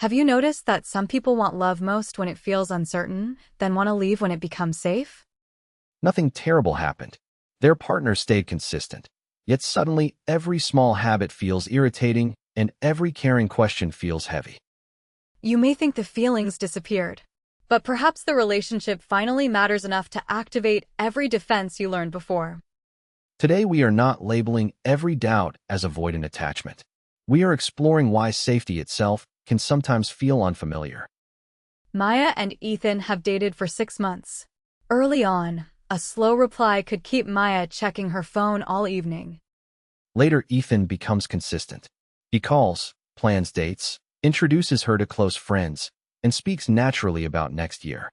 Have you noticed that some people want love most when it feels uncertain, then want to leave when it becomes safe? Nothing terrible happened. Their partner stayed consistent. Yet suddenly, every small habit feels irritating and every caring question feels heavy. You may think the feelings disappeared, but perhaps the relationship finally matters enough to activate every defense you learned before. Today, we are not labeling every doubt as avoidant attachment. We are exploring why safety itself can sometimes feel unfamiliar. Maya and Ethan have dated for 6 months. Early on, a slow reply could keep Maya checking her phone all evening. Later, Ethan becomes consistent. He calls, plans dates, introduces her to close friends, and speaks naturally about next year.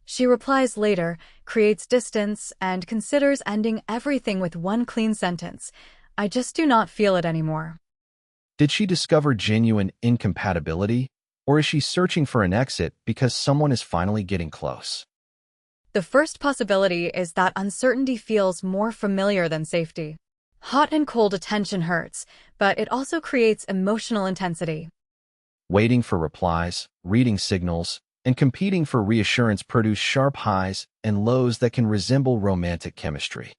She replies later, creates distance, and considers ending everything with one clean sentence: "I just do not feel it anymore." Did she discover genuine incompatibility, or is she searching for an exit because someone is finally getting close? The first possibility is that uncertainty feels more familiar than safety. Hot and cold attention hurts, but it also creates emotional intensity. Waiting for replies, reading signals, and competing for reassurance produce sharp highs and lows that can resemble romantic chemistry.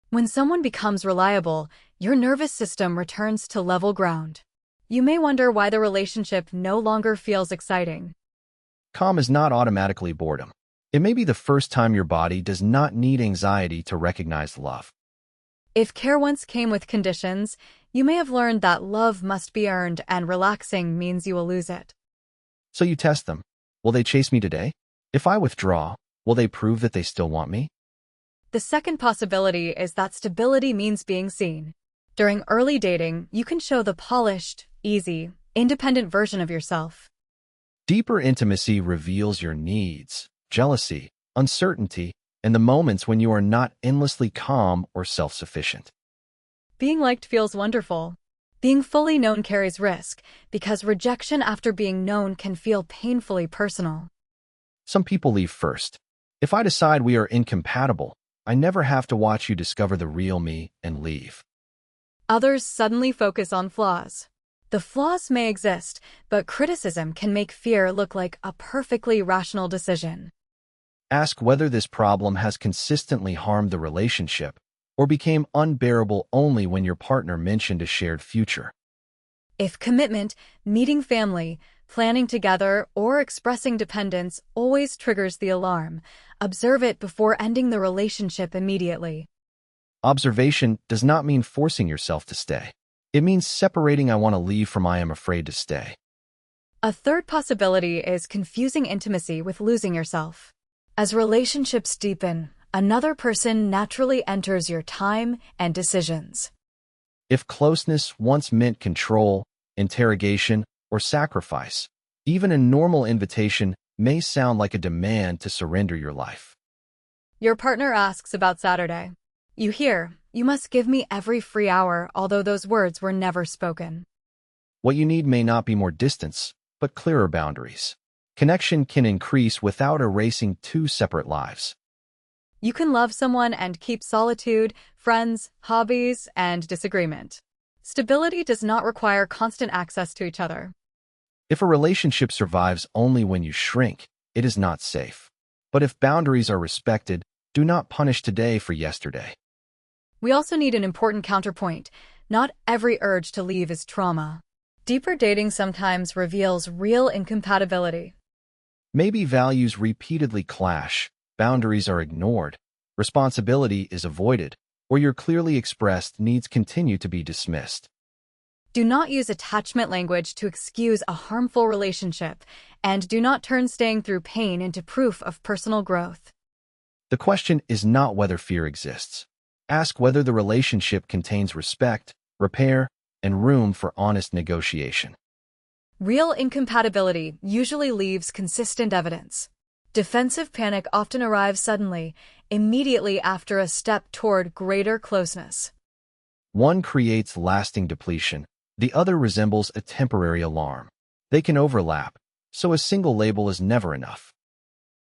When someone becomes reliable, your nervous system returns to level ground. You may wonder why the relationship no longer feels exciting. Calm is not automatically boredom. It may be the first time your body does not need anxiety to recognize love. If care once came with conditions, you may have learned that love must be earned and relaxing means you will lose it. So you test them. Will they chase me today? If I withdraw, will they prove that they still want me? The second possibility is that stability means being seen. During early dating, you can show the polished, easy, independent version of yourself. Deeper intimacy reveals your needs, jealousy, uncertainty, and the moments when you are not endlessly calm or self-sufficient. Being liked feels wonderful. Being fully known carries risk, because rejection after being known can feel painfully personal. Some people leave first. If I decide we are incompatible, I never have to watch you discover the real me and leave. Others suddenly focus on flaws. The flaws may exist, but criticism can make fear look like a perfectly rational decision. Ask whether this problem has consistently harmed the relationship or became unbearable only when your partner mentioned a shared future. If commitment, meeting family, planning together, or expressing dependence always triggers the alarm, observe it before ending the relationship immediately. Observation does not mean forcing yourself to stay. It means separating "I want to leave" from "I am afraid to stay." A third possibility is confusing intimacy with losing yourself. As relationships deepen, another person naturally enters your time and decisions. If closeness once meant control, interrogation, or sacrifice, even a normal invitation may sound like a demand to surrender your life. Your partner asks about Saturday. You hear, "You must give me every free hour," although those words were never spoken. What you need may not be more distance, but clearer boundaries. Connection can increase without erasing two separate lives. You can love someone and keep solitude, friends, hobbies, and disagreement. Stability does not require constant access to each other. If a relationship survives only when you shrink, it is not safe. But if boundaries are respected, do not punish today for yesterday. We also need an important counterpoint. Not every urge to leave is trauma. Deeper dating sometimes reveals real incompatibility. Maybe values repeatedly clash, boundaries are ignored, responsibility is avoided, or your clearly expressed needs continue to be dismissed. Do not use attachment language to excuse a harmful relationship, and do not turn staying through pain into proof of personal growth. The question is not whether fear exists. Ask whether the relationship contains respect, repair, and room for honest negotiation. Real incompatibility usually leaves consistent evidence. Defensive panic often arrives suddenly, immediately after a step toward greater closeness. One creates lasting depletion, the other resembles a temporary alarm. They can overlap, so a single label is never enough.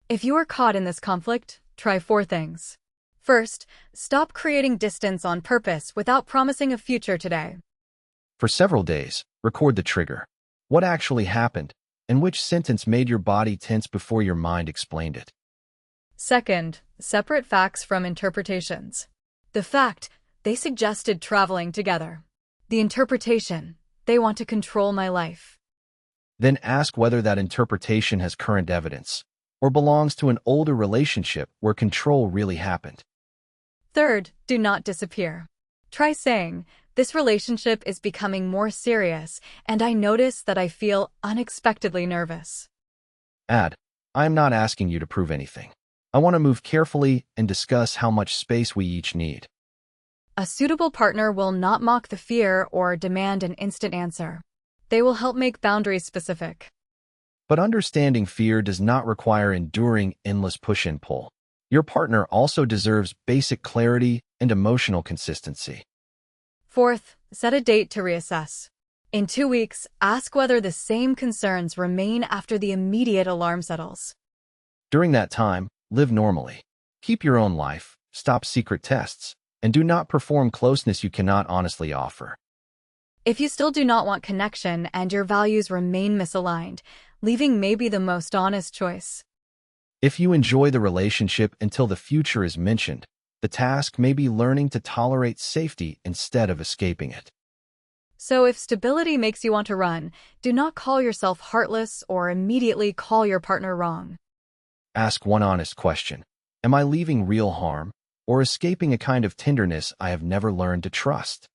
If you are caught in this conflict, try 4 things. First, stop creating distance on purpose without promising a future today. For several days, record the trigger. What actually happened, and which sentence made your body tense before your mind explained it? Second, separate facts from interpretations. The fact, they suggested traveling together. The interpretation, they want to control my life. Then ask whether that interpretation has current evidence, or belongs to an older relationship where control really happened. Third, do not disappear. Try saying, this relationship is becoming more serious, and I notice that I feel unexpectedly nervous. Add, I am not asking you to prove anything. I want to move carefully and discuss how much space we each need. A suitable partner will not mock the fear or demand an instant answer. They will help make boundaries specific. But understanding fear does not require enduring endless push and pull. Your partner also deserves basic clarity and emotional consistency. Fourth, set a date to reassess. In 2 weeks, ask whether the same concerns remain after the immediate alarm settles. During that time, live normally. Keep your own life, stop secret tests, and do not perform closeness you cannot honestly offer. If you still do not want connection and your values remain misaligned, leaving may be the most honest choice. If you enjoy the relationship until the future is mentioned, the task may be learning to tolerate safety instead of escaping it. So if stability makes you want to run, do not call yourself heartless or immediately call your partner wrong. Ask one honest question. Am I leaving real harm or escaping a kind of tenderness I have never learned to trust?